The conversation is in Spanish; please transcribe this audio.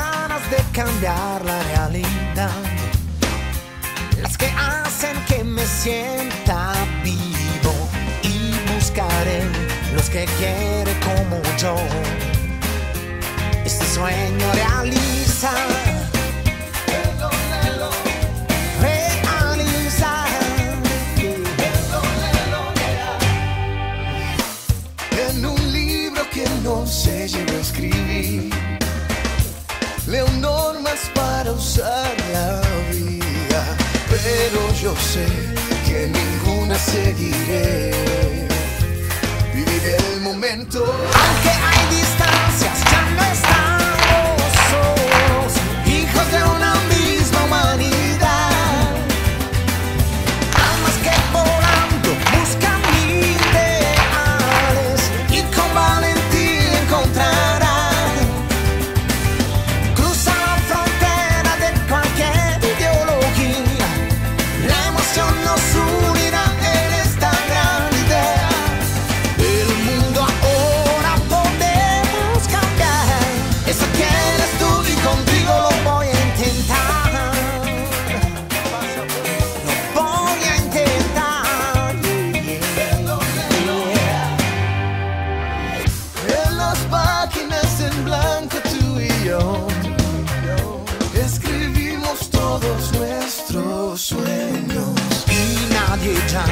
ganas de cambiar la realidad, las que hacen que me sienta vivo, y buscaré los que quieren como yo este sueño realizar. En un libro que no se llegó a escribir, leo normas para usar la vida, pero yo sé que ninguna seguiré. Viviré el momento. Aunque hay distancias, ya no estamos solos, hijos de una misma humanidad. Almas que volando buscan ideales y con valentía encontrarán. Cruza la frontera de cualquier ideología, la emoción nos unirá en esta gran idea. El mundo ahora podemos cambiar, eso quieres tú y contigo lo voy a intentar. Lo voy a intentar. En las páginas en blanco tú y yo escribimos todos nuestros sueños. Y nadie ya